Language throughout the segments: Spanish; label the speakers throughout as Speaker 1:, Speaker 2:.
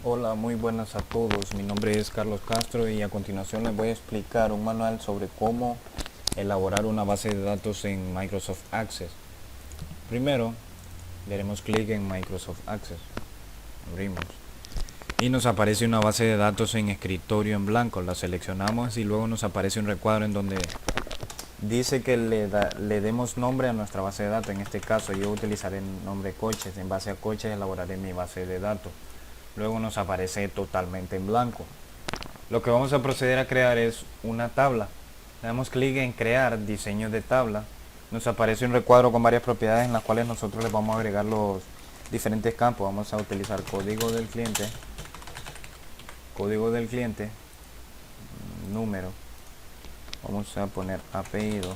Speaker 1: Hola, muy buenas a todos. Mi nombre es Carlos Castro y a continuación les voy a explicar un manual sobre cómo elaborar una base de datos en Microsoft Access. Primero, le haremos clic en Microsoft Access. Abrimos. Y nos aparece una base de datos en escritorio en blanco. La seleccionamos y luego nos aparece un recuadro en donde dice que le demos nombre a nuestra base de datos. En este caso yo utilizaré el nombre coches. En base a coches elaboraré mi base de datos. Luego nos aparece totalmente en blanco. Lo que vamos a proceder a crear es una tabla. Le damos clic en crear diseño de tabla. Nos aparece un recuadro con varias propiedades en las cuales nosotros les vamos a agregar los diferentes campos. Vamos a utilizar código del cliente, número, vamos a poner apellido,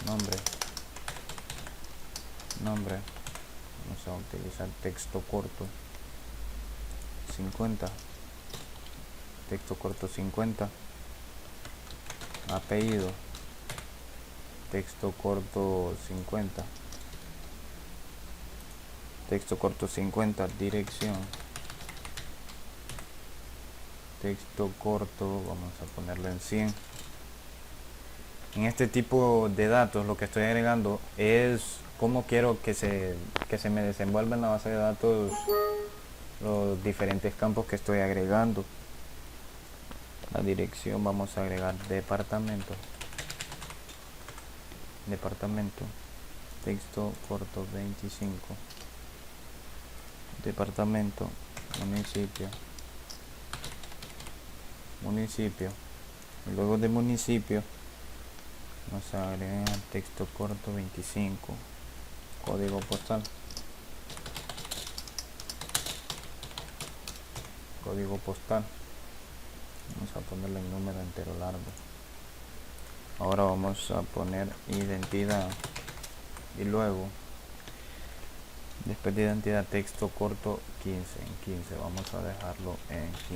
Speaker 1: nombre, vamos a utilizar texto corto 50, texto corto 50, apellido, texto corto 50, texto corto 50, dirección, texto corto, vamos a ponerlo en 100. En este tipo de datos lo que estoy agregando es cómo quiero que se me desenvuelva en la base de datos los diferentes campos que estoy agregando. La dirección, vamos a agregar departamento, texto corto 25, departamento, municipio, y luego de municipio vamos a agregar texto corto 25, código postal, vamos a ponerle el número entero largo. Ahora vamos a poner identidad y luego después de identidad texto corto 15, en 15 vamos a dejarlo en 15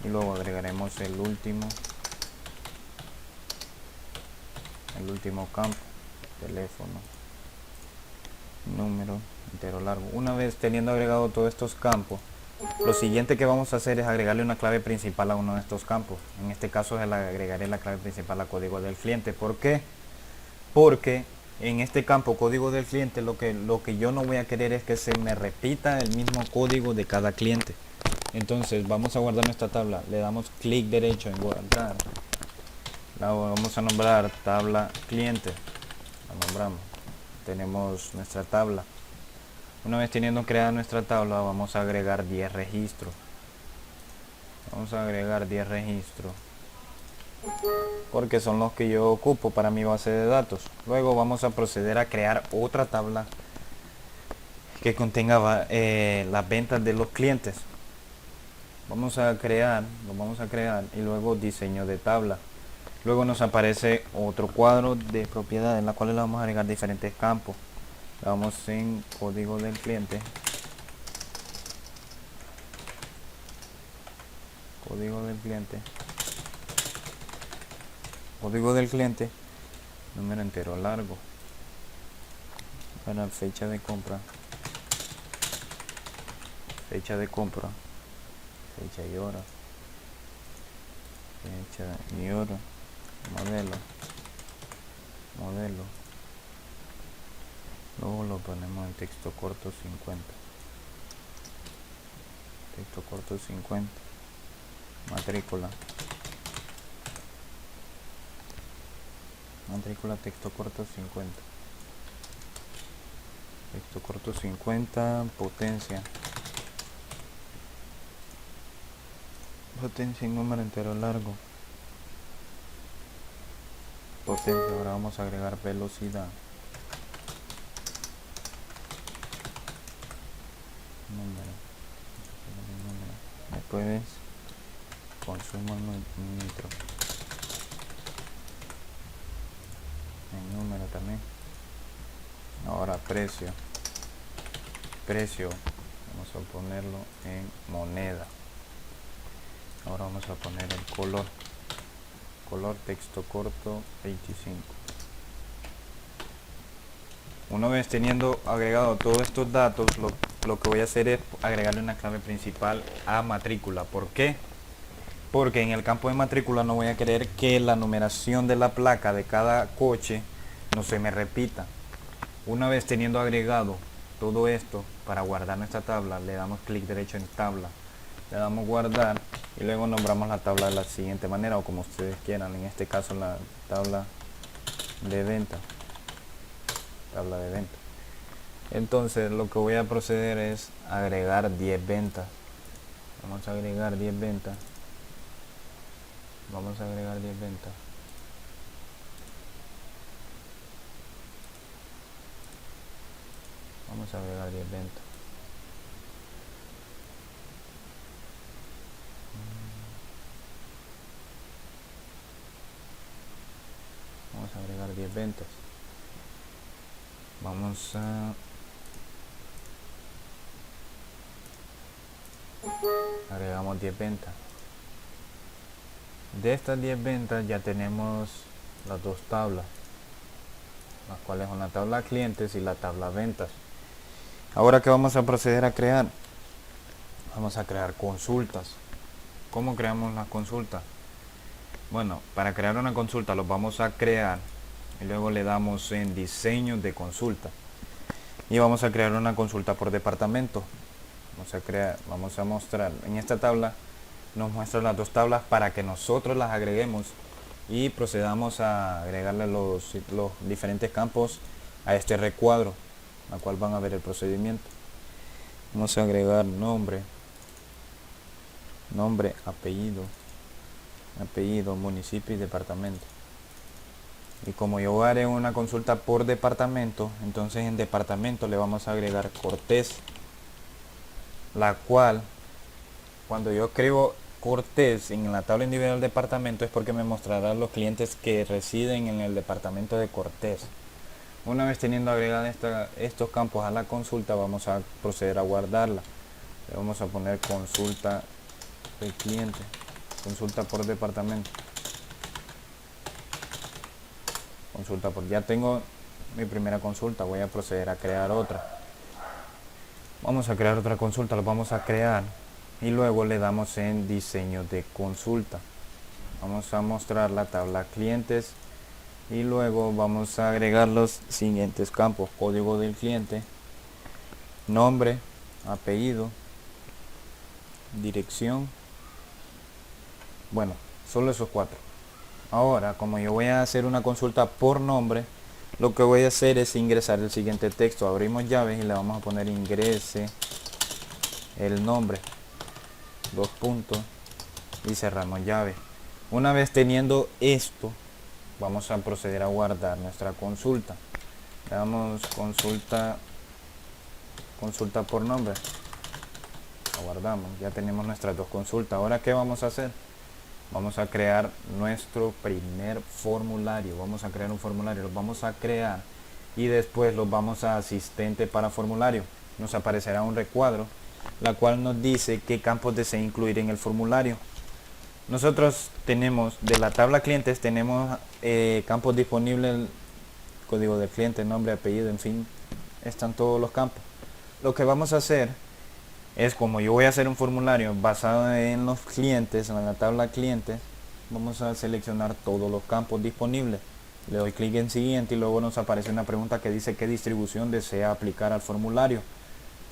Speaker 1: y luego agregaremos el último campo, teléfono, número entero largo. Una vez teniendo agregado todos estos campos, lo siguiente que vamos a hacer es agregarle una clave principal a uno de estos campos. En este caso le agregaré la clave principal a código del cliente. ¿Por qué? Porque en este campo código del cliente lo que yo no voy a querer es que se me repita el mismo código de cada cliente. Entonces vamos a guardar nuestra tabla, le damos clic derecho en guardar, la vamos a nombrar tabla cliente, la nombramos, tenemos nuestra tabla. Una vez teniendo creada nuestra tabla vamos a agregar 10 registros, porque son los que yo ocupo para mi base de datos. Luego vamos a proceder a crear otra tabla que contenga las ventas de los clientes. Lo vamos a crear y luego diseño de tabla. Luego nos aparece otro cuadro de propiedades en la cual le vamos a agregar diferentes campos. Vamos en código del cliente, número entero largo, para fecha de compra, fecha y hora, modelo, luego lo ponemos en texto corto 50, matrícula, texto corto 50, potencia y número entero largo, ahora vamos a agregar velocidad, número, después consumo nitro, en número también. Ahora precio, vamos a ponerlo en moneda. Ahora vamos a poner el color texto corto 25. Una vez teniendo agregado todos estos datos, lo que voy a hacer es agregarle una clave principal a matrícula. ¿Por qué? Porque en el campo de matrícula no voy a querer que la numeración de la placa de cada coche no se me repita. Una vez teniendo agregado todo esto, para guardar nuestra tabla, le damos clic derecho en tabla, le damos guardar y luego nombramos la tabla de la siguiente manera o como ustedes quieran. En este caso la tabla de venta. Entonces lo que voy a proceder es agregar 10 ventas. Vamos a agregar 10 ventas. Vamos a agregar 10 ventas. Vamos a agregar 10 ventas. Vamos a agregar 10 ventas. Vamos a agregamos 10 ventas. De estas 10 ventas ya tenemos las dos tablas, las cuales son la tabla clientes y la tabla ventas. Ahora, ¿qué vamos a proceder a crear? Vamos a crear consultas. ¿Cómo creamos las consultas? Bueno, para crear una consulta los vamos a crear y luego le damos en diseño de consulta y vamos a crear una consulta por departamento. Vamos a mostrar en esta tabla, nos muestra las dos tablas para que nosotros las agreguemos y procedamos a agregarle los diferentes campos a este recuadro, a cual van a ver el procedimiento. Vamos a agregar nombre, apellido, municipio y departamento. Y como yo haré una consulta por departamento, entonces en departamento le vamos a agregar Cortés, la cual cuando yo escribo Cortés en la tabla individual del departamento es porque me mostrará los clientes que residen en el departamento de Cortés. Una vez teniendo agregados estos campos a la consulta, vamos a proceder a guardarla. Le vamos a poner consulta de cliente, consulta por departamento, ya tengo mi primera consulta. Voy a proceder a crear otra. Vamos a crear otra consulta, lo vamos a crear y luego le damos en diseño de consulta. Vamos a mostrar la tabla clientes y luego vamos a agregar los siguientes campos: código del cliente, nombre, apellido, dirección. Bueno, solo esos 4. Ahora, como yo voy a hacer una consulta por nombre, lo que voy a hacer es ingresar el siguiente texto. Abrimos llaves y le vamos a poner ingrese el nombre, 2 puntos, y cerramos llave. Una vez teniendo esto, vamos a proceder a guardar nuestra consulta. Le damos consulta por nombre, la guardamos. Ya tenemos nuestras dos consultas. Ahora, ¿qué vamos a hacer? Vamos a crear nuestro primer formulario. Vamos a crear un formulario, lo vamos a crear y después lo vamos a asistente para formulario. Nos aparecerá un recuadro, la cual nos dice qué campos desea incluir en el formulario. Nosotros tenemos de la tabla clientes, tenemos campos disponibles, el código del cliente, nombre, apellido, en fin, están todos los campos. Lo que vamos a hacer es, como yo voy a hacer un formulario basado en los clientes, en la tabla clientes, vamos a seleccionar todos los campos disponibles. Le doy clic en siguiente y luego nos aparece una pregunta que dice qué distribución desea aplicar al formulario.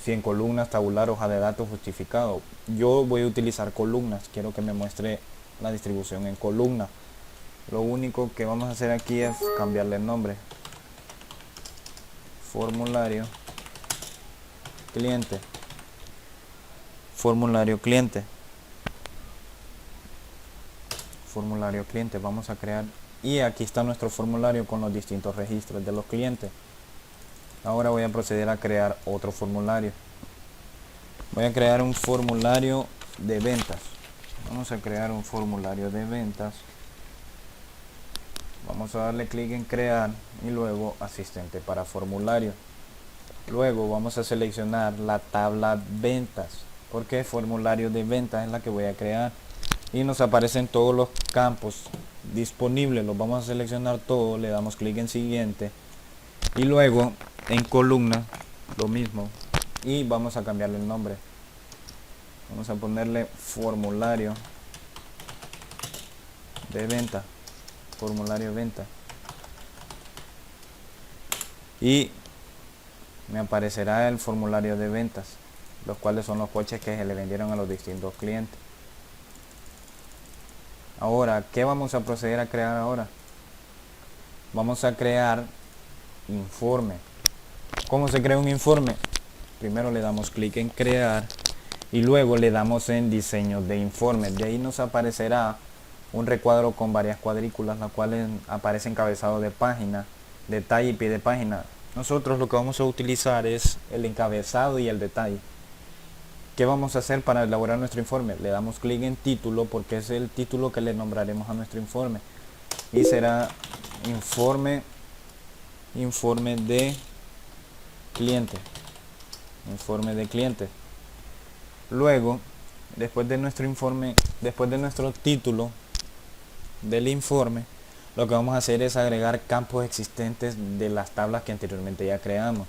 Speaker 1: Si en columnas, tabular, hoja de datos, justificado. Yo voy a utilizar columnas, quiero que me muestre la distribución en columna. Lo único que vamos a hacer aquí es cambiarle el nombre. Formulario cliente. Formulario cliente. Vamos a crear y aquí está nuestro formulario con los distintos registros de los clientes. Ahora voy a proceder a crear otro formulario. Voy a crear un formulario de ventas. Vamos a crear un formulario de ventas. Vamos a darle clic en crear y luego asistente para formulario. Luego vamos a seleccionar la tabla ventas, porque formulario de ventas es la que voy a crear y nos aparecen todos los campos disponibles. Los vamos a seleccionar todos, le damos clic en siguiente y luego en columna lo mismo, y vamos a cambiarle el nombre. Vamos a ponerle formulario de venta, formulario de venta, y me aparecerá el formulario de ventas, los cuales son los coches que se le vendieron a los distintos clientes. Ahora, ¿qué vamos a proceder a crear ahora? Vamos a crear informe. ¿Cómo se crea un informe? Primero le damos clic en crear y luego le damos en diseño de informe. De ahí nos aparecerá un recuadro con varias cuadrículas, las cuales aparece encabezado de página, detalle y pie de página. Nosotros lo que vamos a utilizar es el encabezado y el detalle. ¿Qué vamos a hacer para elaborar nuestro informe? Le damos clic en título porque es el título que le nombraremos a nuestro informe. Y será informe de cliente. Informe de cliente. Luego, después de nuestro informe, después de nuestro título del informe, lo que vamos a hacer es agregar campos existentes de las tablas que anteriormente ya creamos.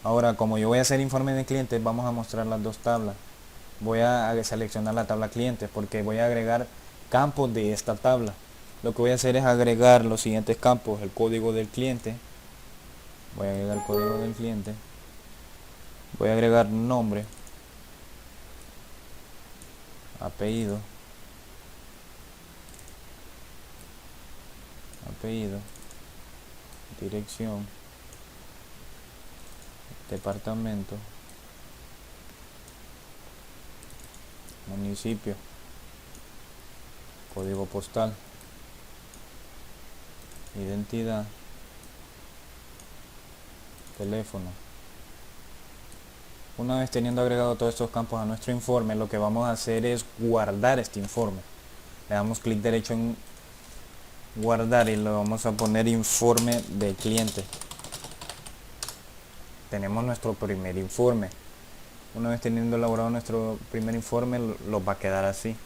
Speaker 1: Ahora, como yo voy a hacer informe de clientes, vamos a mostrar las dos tablas. Voy a seleccionar la tabla clientes porque voy a agregar campos de esta tabla. Lo que voy a hacer es agregar los siguientes campos: el código del cliente. Voy a agregar el código del cliente. Voy a agregar nombre, apellido, dirección, departamento, municipio, código postal, identidad, teléfono. Una vez teniendo agregado todos estos campos a nuestro informe, lo que vamos a hacer es guardar este informe. Le damos clic derecho en guardar y le vamos a poner informe de cliente. Tenemos nuestro primer informe. Una vez teniendo elaborado nuestro primer informe, lo va a quedar así,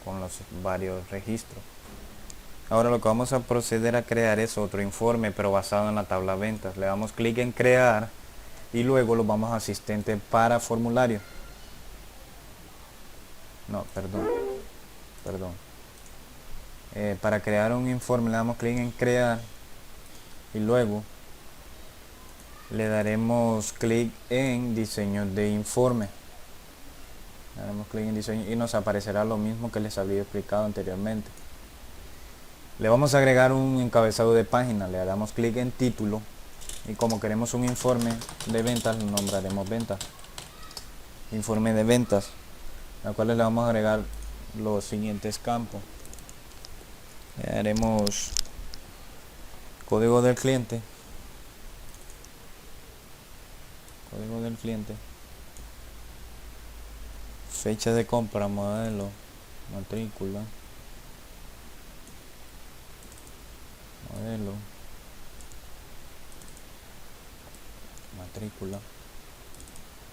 Speaker 1: con los varios registros. Ahora lo que vamos a proceder a crear es otro informe, pero basado en la tabla ventas. Le damos clic en crear y luego lo vamos a asistente para formulario. No, perdón. Para crear un informe le damos clic en crear y luego le daremos clic en diseño de informe. Le daremos clic en diseño y nos aparecerá lo mismo que les había explicado anteriormente. Le vamos a agregar un encabezado de página. Le damos clic en título y como queremos un informe de ventas, lo nombraremos ventas. Informe de ventas, a cuales le vamos a agregar los siguientes campos. Le daremos código del cliente, fecha de compra, modelo, matrícula,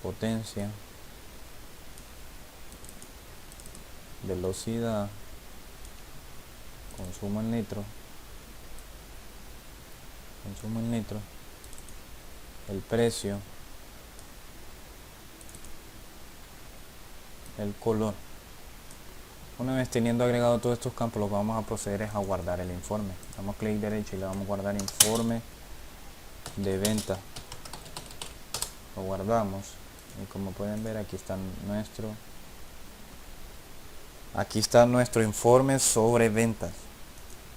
Speaker 1: potencia, velocidad, consumo en litro, el precio, el color. Una vez teniendo agregado todos estos campos, lo que vamos a proceder es a guardar el informe. Damos clic derecho y le vamos a guardar informe de venta. Lo guardamos y como pueden ver aquí está nuestro informe sobre ventas.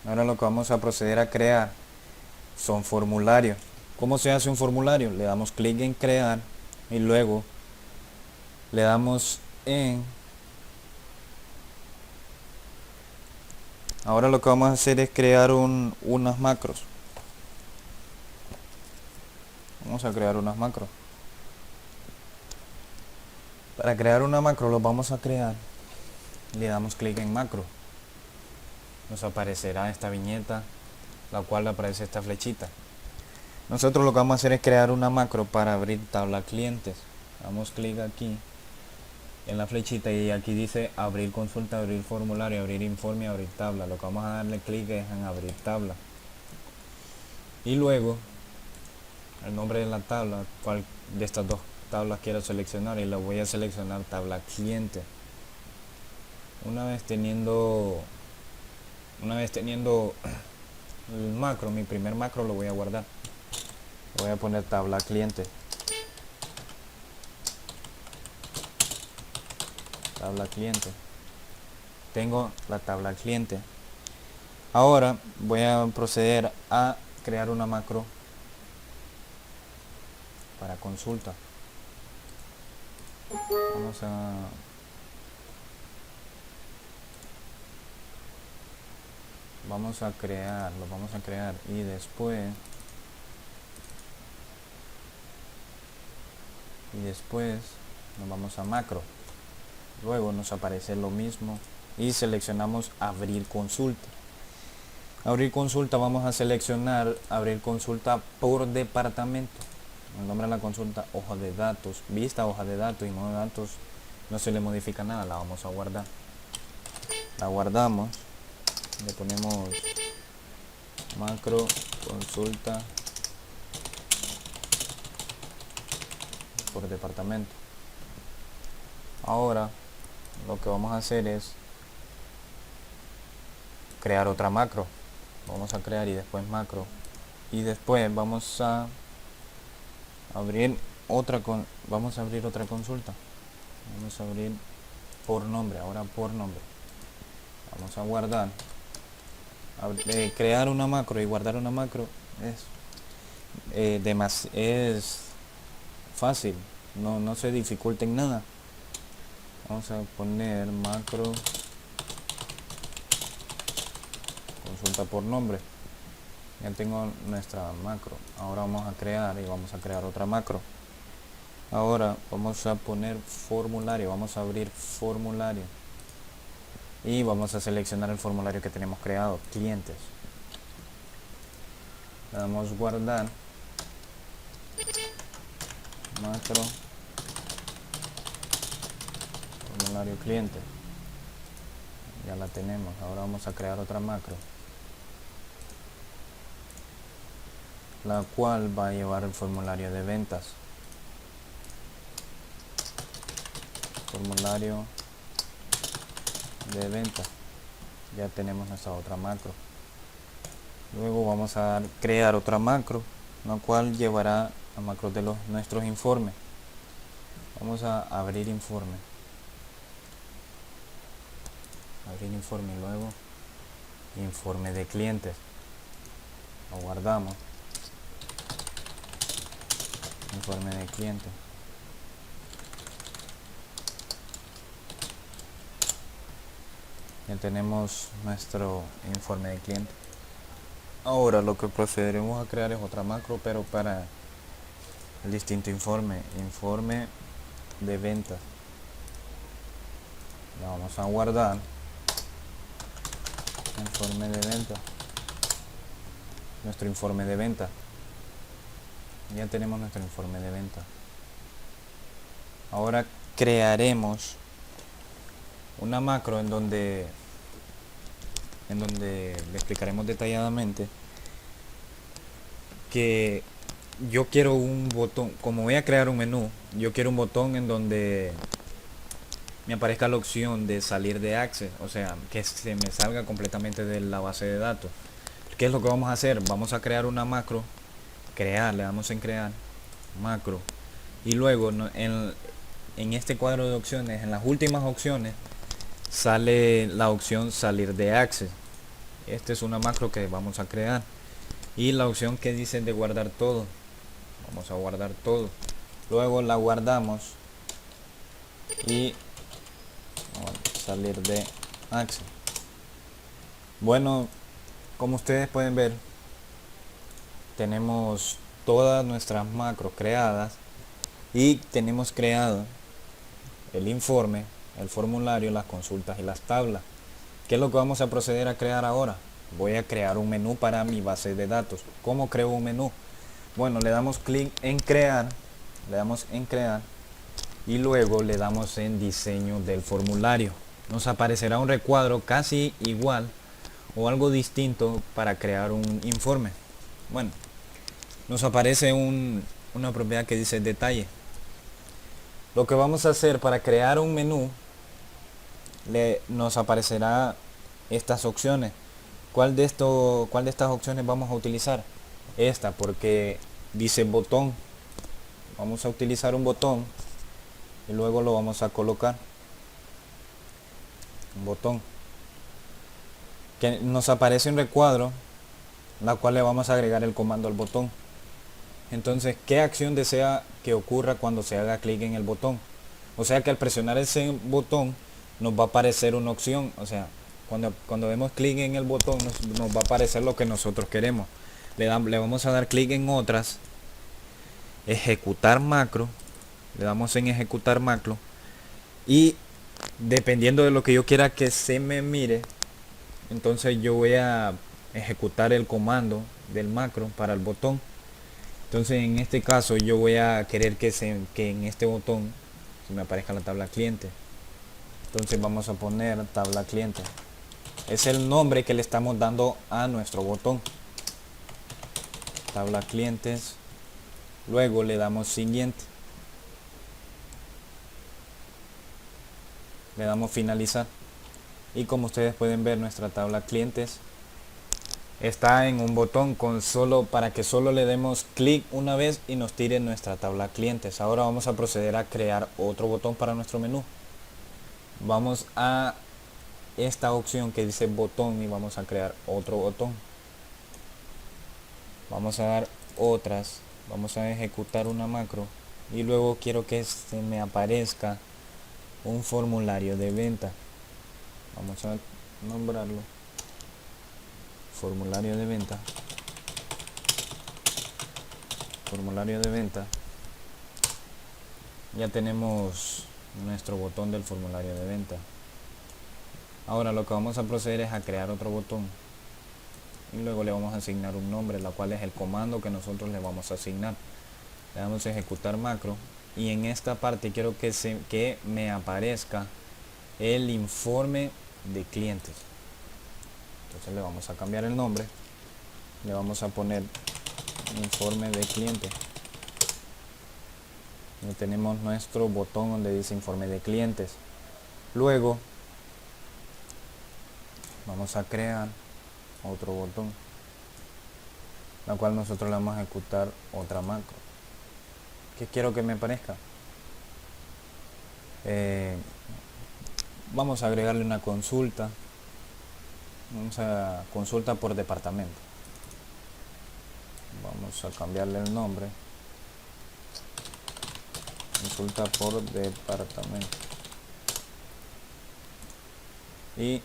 Speaker 1: Ahora lo que vamos a proceder a crear son formularios. ¿Cómo se hace un formulario? Le damos clic en crear y luego le damos en... Ahora lo que vamos a hacer es crear unas macros. Vamos a crear unas macros. Para crear una macro lo vamos a crear. Le damos clic en macro. Nos aparecerá esta viñeta, la cual aparece esta flechita. Nosotros lo que vamos a hacer es crear una macro para abrir tabla clientes. Damos clic aquí en la flechita y aquí dice abrir consulta, abrir formulario, abrir informe, abrir tabla. Lo que vamos a darle clic es en abrir tabla y luego el nombre de la tabla, cual de estas dos tablas quiero seleccionar y la voy a seleccionar tabla cliente. Una vez teniendo el macro, mi primer macro lo voy a guardar. Voy a poner tabla cliente. Tabla cliente. Tengo la tabla cliente. Ahora voy a proceder a crear una macro para consulta. Lo vamos a crear y después nos vamos a macro. Luego nos aparece lo mismo y seleccionamos abrir consulta. Abrir consulta, vamos a seleccionar abrir consulta por departamento. El nombre de la consulta, hoja de datos, vista, hoja de datos y modo de datos. No se le modifica nada, la vamos a guardar. La guardamos, le ponemos macro consulta por departamento. Ahora lo que vamos a hacer es crear otra macro. Vamos a crear y después macro, y después vamos a abrir otra vamos a abrir otra consulta. Vamos a abrir por nombre, ahora por nombre. Vamos a guardar, crear una macro y guardar una macro es fácil, no se dificulta en nada. Vamos a poner macro consulta por nombre. Ya tengo nuestra macro. Ahora vamos a crear otra macro. Ahora vamos a poner formulario, vamos a abrir formulario y vamos a seleccionar el formulario que tenemos creado, clientes. Le damos guardar, macro formulario cliente. Ya la tenemos. Ahora vamos a crear otra macro, la cual va a llevar el formulario de ventas. Formulario de ventas. Ya tenemos nuestra otra macro. Luego vamos a crear otra macro, la cual llevará a macro de nuestros informes. Vamos a abrir informe. Abrir informe y luego informe de clientes. Lo guardamos. Informe de clientes. Ya tenemos nuestro informe de cliente. Ahora lo que procederemos a crear es otra macro, pero para el distinto informe de ventas. La vamos a guardar. Informe de venta, nuestro informe de venta. Ya tenemos nuestro informe de venta. Ahora crearemos una macro en donde le explicaremos detalladamente que yo quiero un botón. Como voy a crear un menú, yo quiero un botón en donde me aparezca la opción de salir de Access, o sea, que se me salga completamente de la base de datos. ¿Qué es lo que vamos a hacer? Vamos a crear una macro, le damos en crear, macro, y luego en este cuadro de opciones, en las últimas opciones, sale la opción salir de Access. Esta es una macro que vamos a crear. Y la opción que dice de guardar todo, vamos a guardar todo. Luego la guardamos y salir de Access. Bueno, como ustedes pueden ver, tenemos todas nuestras macros creadas y tenemos creado el informe, el formulario, las consultas y las tablas. ¿Qué es lo que vamos a proceder a crear ahora? Voy a crear un menú para mi base de datos. ¿Cómo creo un menú? Bueno, le damos clic en crear, y luego le damos en diseño del formulario. Nos aparecerá un recuadro casi igual o algo distinto para crear un informe. Bueno, nos aparece una propiedad que dice detalle. Lo que vamos a hacer para crear un menú, nos aparecerá estas opciones. ¿Cuál de estas opciones vamos a utilizar? Esta, porque dice botón. Vamos a utilizar un botón y luego lo vamos a colocar. Un botón. Que nos aparece un recuadro, la cual le vamos a agregar el comando al botón. Entonces, ¿qué acción desea que ocurra cuando se haga clic en el botón? O sea que al presionar ese botón nos va a aparecer una opción. O sea, cuando demos clic en el botón nos va a aparecer lo que nosotros queremos. Le vamos a dar clic en otras, ejecutar macro, le damos en ejecutar macro y dependiendo de lo que yo quiera que se me mire, entonces yo voy a ejecutar el comando del macro para el botón. Entonces en este caso yo voy a querer que en este botón se me aparezca la tabla cliente. Entonces vamos a poner tabla cliente. Es el nombre que le estamos dando a nuestro botón. Tabla clientes. Luego le damos siguiente. Le damos finalizar. Y como ustedes pueden ver, nuestra tabla clientes está en un botón para que solo le demos clic una vez y nos tire nuestra tabla clientes. Ahora vamos a proceder a crear otro botón para nuestro menú. Vamos a esta opción que dice botón y vamos a crear otro botón. Vamos a dar otras, vamos a ejecutar una macro y luego quiero que se me aparezca un formulario de venta. Vamos a nombrarlo formulario de venta. Formulario de venta. Ya tenemos nuestro botón del formulario de venta. Ahora lo que vamos a proceder es a crear otro botón y luego le vamos a asignar un nombre, la cual es el comando que nosotros le vamos a asignar. Le damos a ejecutar macro y en esta parte quiero que me aparezca el informe de clientes. Entonces le vamos a cambiar el nombre, le vamos a poner informe de cliente. Y tenemos nuestro botón donde dice informe de clientes. Luego vamos a crear otro botón, la cual nosotros le vamos a ejecutar otra macro. ¿Qué quiero que me aparezca? Vamos a agregarle una consulta. Vamos a consulta por departamento. Vamos a cambiarle el nombre. Consulta por departamento. Y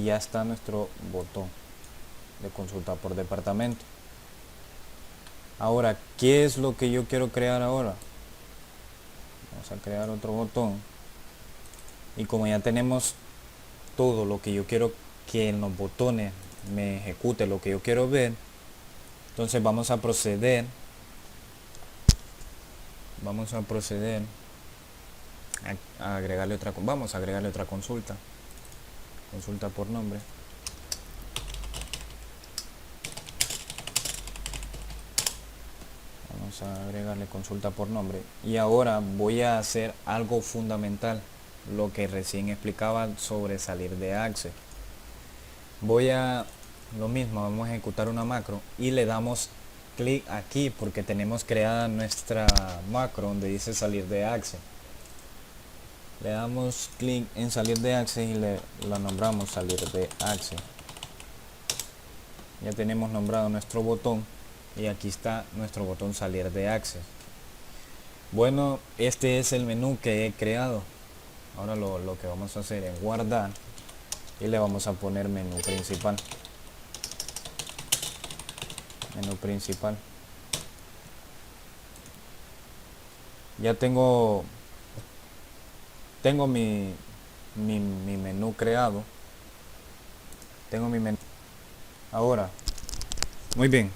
Speaker 1: ya está nuestro botón de consulta por departamento. Ahora, ¿qué es lo que yo quiero crear ahora? Vamos a crear otro botón. Y como ya tenemos todo lo que yo quiero que en los botones me ejecute lo que yo quiero ver, entonces vamos a proceder a agregarle vamos a agregarle otra consulta por nombre. Vamos a agregarle consulta por nombre y ahora voy a hacer algo fundamental, lo que recién explicaba sobre salir de Access. Lo mismo, vamos a ejecutar una macro y le damos clic aquí porque tenemos creada nuestra macro donde dice salir de Access. Le damos clic en salir de Access y la nombramos salir de Access. Ya tenemos nombrado nuestro botón y aquí está nuestro botón salir de Access. Bueno, este es el menú que he creado. Ahora lo que vamos a hacer es guardar y le vamos a poner menú principal. Menú principal. Ya tengo mi menú creado. Tengo mi menú. Ahora, muy bien,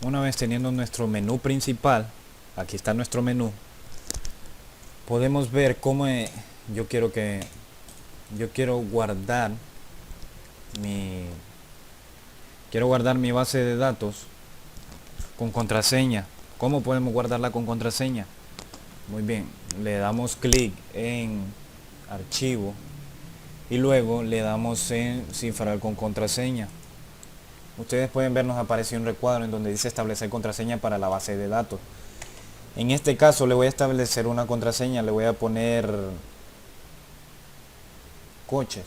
Speaker 1: una vez teniendo nuestro menú principal, aquí está nuestro menú, podemos ver cómo yo quiero guardar mi base de datos con contraseña. ¿Cómo podemos guardarla con contraseña? Muy bien, le damos clic en archivo y luego le damos en cifrar con contraseña. Ustedes pueden ver, nos apareció un recuadro en donde dice establecer contraseña para la base de datos. En este caso le voy a establecer una contraseña, le voy a poner coches.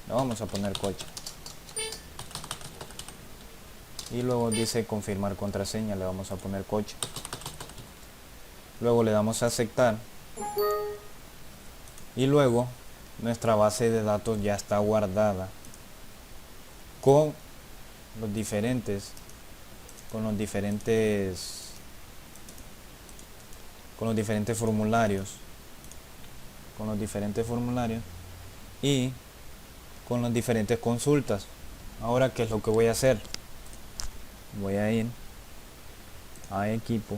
Speaker 1: Le vamos a poner coches. Y luego dice confirmar contraseña, le vamos a poner coche. Luego le damos a aceptar. Y luego nuestra base de datos ya está guardada con los diferentes con los diferentes formularios y con las diferentes consultas. Ahora, ¿qué es lo que voy a hacer? Voy a ir a equipo,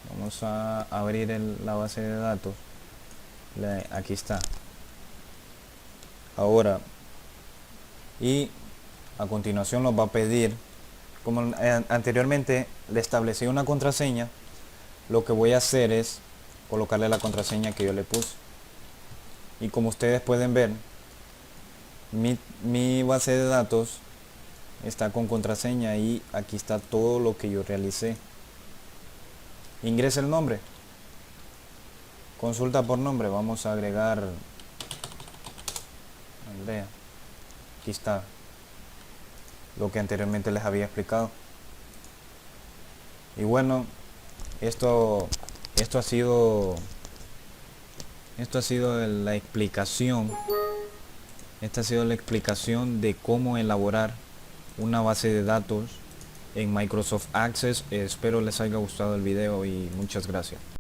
Speaker 1: vamos a abrir la base de datos. Aquí está. Ahora, y a continuación nos va a pedir, como anteriormente le establecí una contraseña, lo que voy a hacer es colocarle la contraseña que yo le puse. Y como ustedes pueden ver, mi base de datos está con contraseña y aquí está todo lo que yo realicé. Ingrese el nombre, consulta por nombre, vamos a agregar Andrea. Aquí está lo que anteriormente les había explicado. Y bueno, esto ha sido la explicación. Esta ha sido la explicación de cómo elaborar una base de datos en Microsoft Access. Espero les haya gustado el video y muchas gracias.